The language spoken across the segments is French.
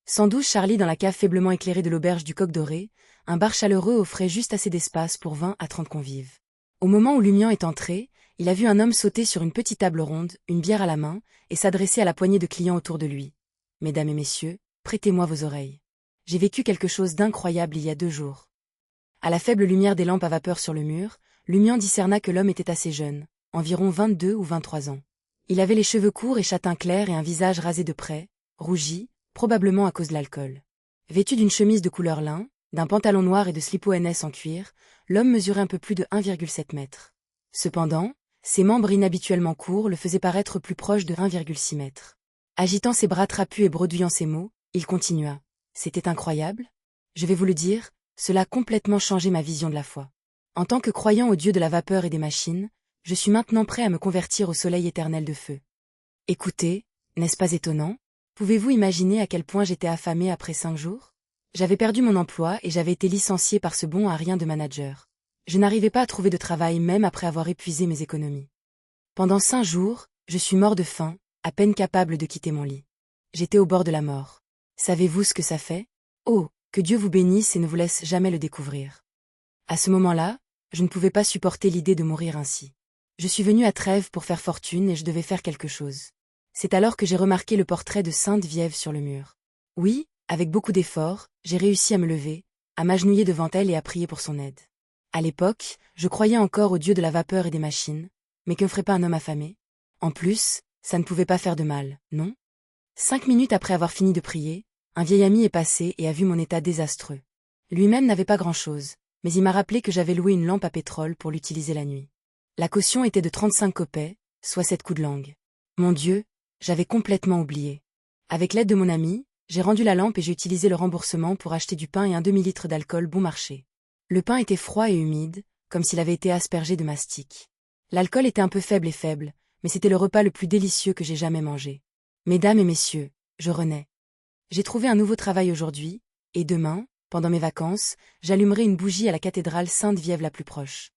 112 Charlie dans la cave faiblement éclairée de l'auberge du Coq Doré, un bar chaleureux offrait juste assez d'espace pour 20 à 30 convives. Au moment où Lumian est entré, il a vu un homme sauter sur une petite table ronde, une bière à la main, et s'adresser à la poignée de clients autour de lui. « Mesdames et messieurs, prêtez-moi vos oreilles. J'ai vécu quelque chose d'incroyable il y a 2 jours. » À la faible lumière des lampes à vapeur sur le mur, Lumian discerna que l'homme était assez jeune, environ 22 ou 23 ans. Il avait les cheveux courts et châtain clair et un visage rasé de près, rougi, probablement à cause de l'alcool. Vêtu d'une chemise de couleur lin, d'un pantalon noir et de slips ONS en cuir, l'homme mesurait un peu plus de 1,7 mètres. Cependant, ses membres inhabituellement courts le faisaient paraître plus proche de 1,6 mètres. Agitant ses bras trapus et bredouillant ses mots, il continua. « C'était incroyable. Je vais vous le dire, cela a complètement changé ma vision de la foi. En tant que croyant au Dieu de la vapeur et des machines, je suis maintenant prêt à me convertir au soleil éternel de feu. Écoutez, n'est-ce pas étonnant? Pouvez-vous imaginer à quel point j'étais affamé après 5 jours? J'avais perdu mon emploi et j'avais été licencié par ce bon à rien de manager. Je n'arrivais pas à trouver de travail même après avoir épuisé mes économies. Pendant 5 jours, je suis mort de faim, à peine capable de quitter mon lit. J'étais au bord de la mort. Savez-vous ce que ça fait? Oh, que Dieu vous bénisse et ne vous laisse jamais le découvrir. À ce moment-là, je ne pouvais pas supporter l'idée de mourir ainsi. Je suis venu à Trèves pour faire fortune et je devais faire quelque chose. C'est alors que j'ai remarqué le portrait de Sainte Viève sur le mur. Oui, avec beaucoup d'efforts, j'ai réussi à me lever, à m'agenouiller devant elle et à prier pour son aide. À l'époque, je croyais encore au Dieu de la vapeur et des machines, mais que ne ferait pas un homme affamé? En plus, ça ne pouvait pas faire de mal, non? 5 minutes après avoir fini de prier, un vieil ami est passé et a vu mon état désastreux. Lui-même n'avait pas grand-chose, mais il m'a rappelé que j'avais loué une lampe à pétrole pour l'utiliser la nuit. La caution était de 35 kopecks, soit 7 coups de langue. Mon Dieu, j'avais complètement oublié. Avec l'aide de mon ami, j'ai rendu la lampe et j'ai utilisé le remboursement pour acheter du pain et un demi-litre d'alcool bon marché. Le pain était froid et humide, comme s'il avait été aspergé de mastic. L'alcool était un peu faible, mais c'était le repas le plus délicieux que j'ai jamais mangé. Mesdames et messieurs, je renais. J'ai trouvé un nouveau travail aujourd'hui, et demain, pendant mes vacances, j'allumerai une bougie à la cathédrale Sainte-Viève la plus proche.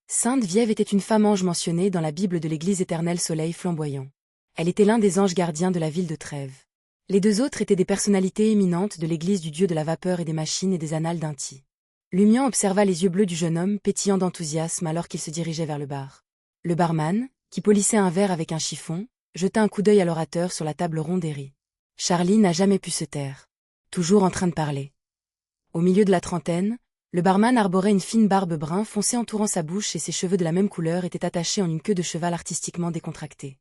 Sainte Viève était une femme ange mentionnée dans la Bible de l'Église éternelle Soleil flamboyant. Elle était l'un des anges gardiens de la ville de Trèves. Les 2 autres étaient des personnalités éminentes de l'Église du Dieu de la vapeur et des machines et des annales d'Inti. Lumian observa les yeux bleus du jeune homme pétillant d'enthousiasme alors qu'il se dirigeait vers le bar. Le barman, qui polissait un verre avec un chiffon, jeta un coup d'œil à l'orateur sur la table ronde et rit. Charlie n'a jamais pu se taire. Toujours en train de parler. Au milieu de la trentaine, le barman arborait une fine barbe brun foncé entourant sa bouche et ses cheveux de la même couleur étaient attachés en une queue de cheval artistiquement décontractée.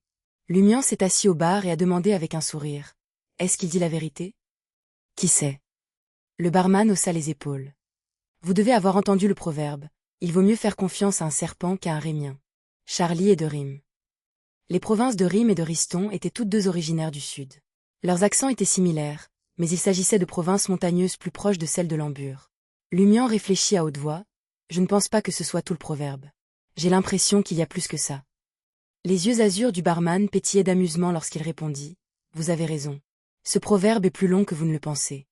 Lumian s'est assis au bar et a demandé avec un sourire. « Est-ce qu'il dit la vérité? » « Qui sait ?» Le barman haussa les épaules. « Vous devez avoir entendu le proverbe. Il vaut mieux faire confiance à un serpent qu'à un rémien. » Charlie est de Rime. Les provinces de Rime et de Riston étaient toutes 2 originaires du sud. Leurs accents étaient similaires, mais il s'agissait de provinces montagneuses plus proches de celles de l'Embure. Lumian réfléchit à haute voix. « Je ne pense pas que ce soit tout le proverbe. J'ai l'impression qu'il y a plus que ça. » Les yeux azur du barman pétillaient d'amusement lorsqu'il répondit. « Vous avez raison. Ce proverbe est plus long que vous ne le pensez.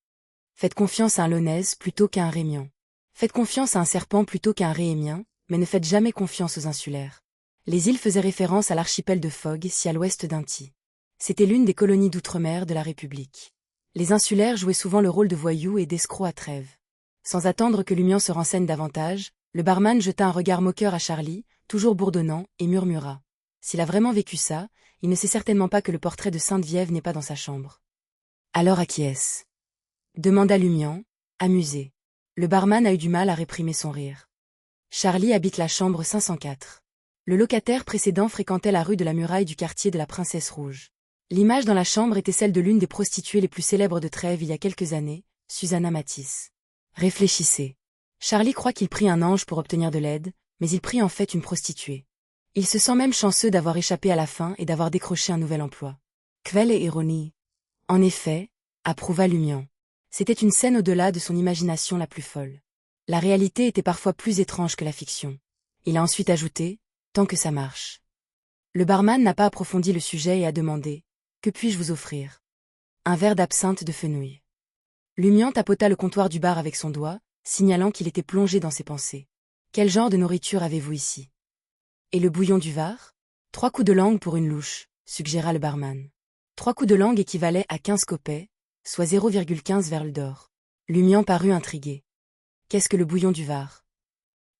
Faites confiance à un Launaise plutôt qu'à un Rémian. Faites confiance à un serpent plutôt qu'à un Réhémien, mais ne faites jamais confiance aux insulaires. » Les îles faisaient référence à l'archipel de Fogg, si à l'ouest d'Inti. C'était l'une des colonies d'outre-mer de la République. Les insulaires jouaient souvent le rôle de voyous et d'escrocs à Trèves. Sans attendre que Lumian se renseigne davantage, le barman jeta un regard moqueur à Charlie, toujours bourdonnant, et murmura. S'il a vraiment vécu ça, il ne sait certainement pas que le portrait de Sainte-Viève n'est pas dans sa chambre. Alors à qui est-ce? Demanda Lumian, amusé. Le barman a eu du mal à réprimer son rire. Charlie habite la chambre 504. Le locataire précédent fréquentait la rue de la Muraille du quartier de la Princesse Rouge. L'image dans la chambre était celle de l'une des prostituées les plus célèbres de Trèves il y a quelques années, Susanna Matisse. Réfléchissez. Charlie croit qu'il prie un ange pour obtenir de l'aide, mais il prie en fait une prostituée. Il se sent même chanceux d'avoir échappé à la faim et d'avoir décroché un nouvel emploi. Quelle ironie. En effet, approuva Lumian. C'était une scène au-delà de son imagination la plus folle. La réalité était parfois plus étrange que la fiction. Il a ensuite ajouté, tant que ça marche. Le barman n'a pas approfondi le sujet et a demandé, que puis-je vous offrir? Un verre d'absinthe de fenouil. Lumian tapota le comptoir du bar avec son doigt, signalant qu'il était plongé dans ses pensées. Quel genre de nourriture avez-vous ici? Et le bouillon du Var? 3 coups de langue pour une louche, suggéra le barman. 3 coups de langue équivalaient à 15 kopecks, soit 0,15 verres d'or. Lumian parut intrigué. Qu'est-ce que le bouillon du Var?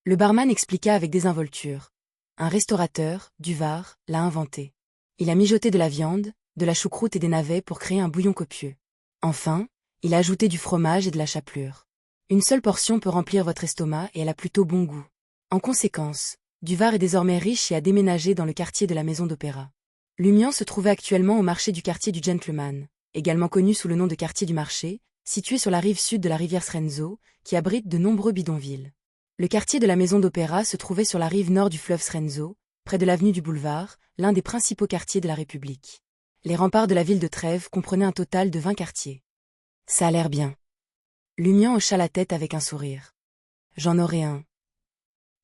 Le barman expliqua avec désinvolture. Un restaurateur, du Var, l'a inventé. Il a mijoté de la viande, de la choucroute et des navets pour créer un bouillon copieux. Enfin, il a ajouté du fromage et de la chapelure. Une seule portion peut remplir votre estomac et elle a plutôt bon goût. En conséquence, Duvar est désormais riche et a déménagé dans le quartier de la Maison d'Opéra. Lumian se trouvait actuellement au marché du quartier du Gentleman, également connu sous le nom de quartier du marché, situé sur la rive sud de la rivière Srenzo, qui abrite de nombreux bidonvilles. Le quartier de la Maison d'Opéra se trouvait sur la rive nord du fleuve Srenzo, près de l'avenue du Boulevard, l'un des principaux quartiers de la République. Les remparts de la ville de Trèves comprenaient un total de 20 quartiers. Ça a l'air bien. Lumian hocha la tête avec un sourire. J'en aurais un.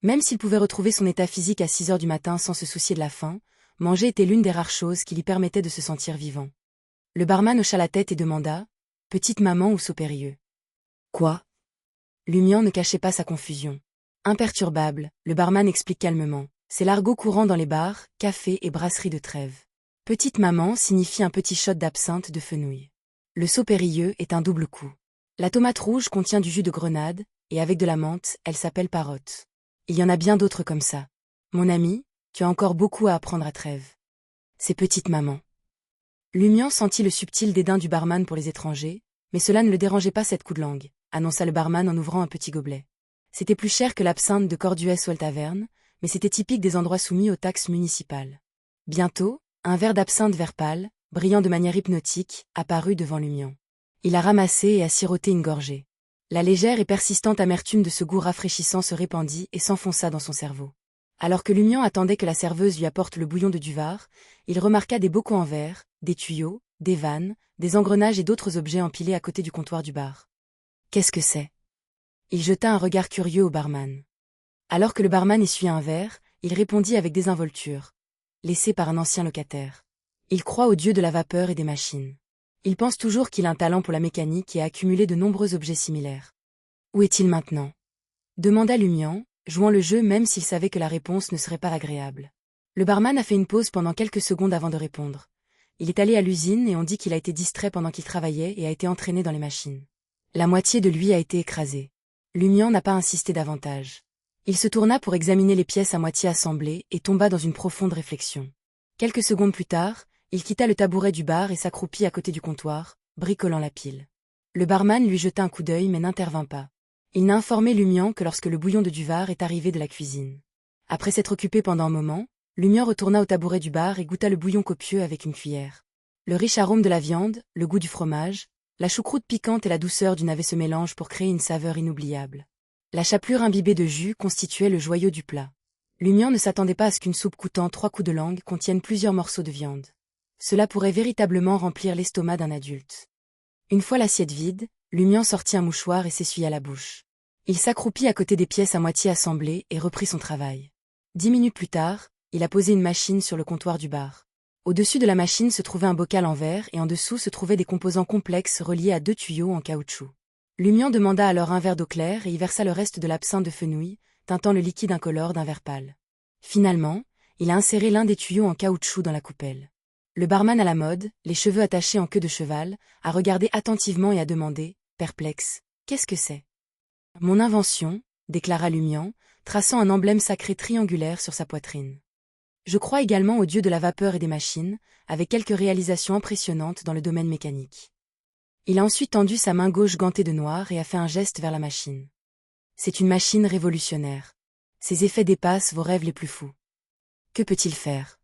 Même s'il pouvait retrouver son état physique à 6 heures du matin sans se soucier de la faim, manger était l'une des rares choses qui lui permettaient de se sentir vivant. Le barman hocha la tête et demanda « Petite maman ou Saupérieux ?» Quoi? Lumian ne cachait pas sa confusion. Imperturbable, le barman explique calmement. C'est l'argot courant dans les bars, cafés et brasseries de Trèves. Petite maman signifie un petit shot d'absinthe de fenouil. Le Saupérieux est un double coup. La tomate rouge contient du jus de grenade, et avec de la menthe, elle s'appelle parotte. Il y en a bien d'autres comme ça. Mon ami, tu as encore beaucoup à apprendre à Trèves. C'est petite maman. Lumian sentit le subtil dédain du barman pour les étrangers, mais cela ne le dérangeait pas cette coup de langue, annonça le barman en ouvrant un petit gobelet. C'était plus cher que l'absinthe de Corduès ou Taverne, mais c'était typique des endroits soumis aux taxes municipales. Bientôt, un verre d'absinthe vert pâle, brillant de manière hypnotique, apparut devant Lumian. Il a ramassé et a siroté une gorgée. La légère et persistante amertume de ce goût rafraîchissant se répandit et s'enfonça dans son cerveau. Alors que Lumian attendait que la serveuse lui apporte le bouillon de Duvar, il remarqua des bocaux en verre, des tuyaux, des vannes, des engrenages et d'autres objets empilés à côté du comptoir du bar. Qu'est-ce que c'est? Il jeta un regard curieux au barman. Alors que le barman essuyait un verre, il répondit avec désinvolture. Laissé par un ancien locataire. Il croit au dieu de la vapeur et des machines. Il pense toujours qu'il a un talent pour la mécanique et a accumulé de nombreux objets similaires. Où est-il maintenant? Demanda Lumian, jouant le jeu même s'il savait que la réponse ne serait pas agréable. Le barman a fait une pause pendant quelques secondes avant de répondre. Il est allé à l'usine et on dit qu'il a été distrait pendant qu'il travaillait et a été entraîné dans les machines. La moitié de lui a été écrasée. Lumian n'a pas insisté davantage. Il se tourna pour examiner les pièces à moitié assemblées et tomba dans une profonde réflexion. Quelques secondes plus tard, il quitta le tabouret du bar et s'accroupit à côté du comptoir, bricolant la pile. Le barman lui jeta un coup d'œil mais n'intervint pas. Il n'a informé Lumian que lorsque le bouillon de Duvar est arrivé de la cuisine. Après s'être occupé pendant un moment, Lumian retourna au tabouret du bar et goûta le bouillon copieux avec une cuillère. Le riche arôme de la viande, le goût du fromage, la choucroute piquante et la douceur du navet se mélangent pour créer une saveur inoubliable. La chapelure imbibée de jus constituait le joyau du plat. Lumian ne s'attendait pas à ce qu'une soupe coûtant 3 coups de langue contienne plusieurs morceaux de viande. Cela pourrait véritablement remplir l'estomac d'un adulte. Une fois l'assiette vide, Lumian sortit un mouchoir et s'essuya la bouche. Il s'accroupit à côté des pièces à moitié assemblées et reprit son travail. 10 minutes plus tard, il a posé une machine sur le comptoir du bar. Au-dessus de la machine se trouvait un bocal en verre et en dessous se trouvaient des composants complexes reliés à 2 tuyaux en caoutchouc. Lumian demanda alors un verre d'eau claire et y versa le reste de l'absinthe de fenouil, teintant le liquide incolore d'un vert pâle. Finalement, il a inséré l'un des tuyaux en caoutchouc dans la coupelle. Le barman à la mode, les cheveux attachés en queue de cheval, a regardé attentivement et a demandé, perplexe, « Qu'est-ce que c'est ?»« Mon invention, » déclara Lumian, traçant un emblème sacré triangulaire sur sa poitrine. Je crois également au dieu de la vapeur et des machines, avec quelques réalisations impressionnantes dans le domaine mécanique. Il a ensuite tendu sa main gauche gantée de noir et a fait un geste vers la machine. C'est une machine révolutionnaire. Ses effets dépassent vos rêves les plus fous. Que peut-il faire?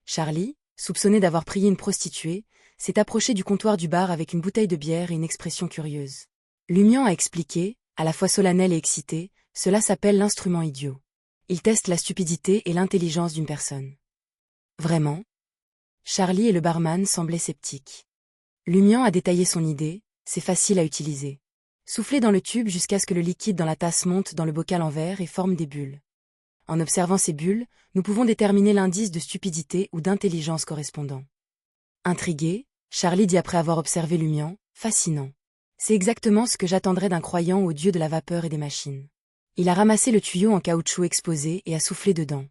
Charlie, soupçonné d'avoir prié une prostituée, s'est approché du comptoir du bar avec une bouteille de bière et une expression curieuse. Lumian a expliqué, à la fois solennel et excité, cela s'appelle l'instrument idiot. Il teste la stupidité et l'intelligence d'une personne. Vraiment? Charlie et le barman semblaient sceptiques. Lumian a détaillé son idée, c'est facile à utiliser. Soufflez dans le tube jusqu'à ce que le liquide dans la tasse monte dans le bocal en verre et forme des bulles. En observant ces bulles, nous pouvons déterminer l'indice de stupidité ou d'intelligence correspondant. Intrigué, Charlie dit après avoir observé Lumian, fascinant. C'est exactement ce que j'attendrais d'un croyant au dieu de la vapeur et des machines. Il a ramassé le tuyau en caoutchouc exposé et a soufflé dedans.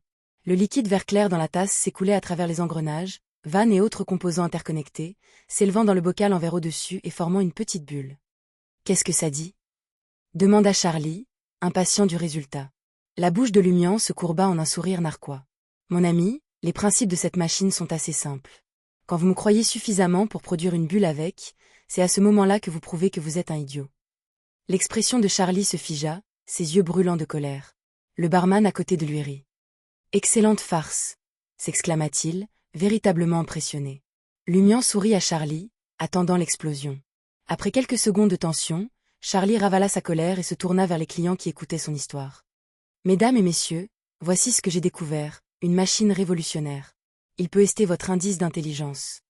Le liquide vert clair dans la tasse s'écoulait à travers les engrenages, vannes et autres composants interconnectés, s'élevant dans le bocal en verre au-dessus et formant une petite bulle. Qu'est-ce que ça dit? Demanda Charlie, impatient du résultat. La bouche de Lumian se courba en un sourire narquois. Mon ami, les principes de cette machine sont assez simples. Quand vous me croyez suffisamment pour produire une bulle avec, c'est à ce moment-là que vous prouvez que vous êtes un idiot. L'expression de Charlie se figea, ses yeux brûlants de colère. Le barman à côté de lui rit. Excellente farce, s'exclama-t-il, véritablement impressionné. Lumian sourit à Charlie, attendant l'explosion. Après quelques secondes de tension, Charlie ravala sa colère et se tourna vers les clients qui écoutaient son histoire. Mesdames et messieurs, voici ce que j'ai découvert, une machine révolutionnaire. Il peut ester votre indice d'intelligence.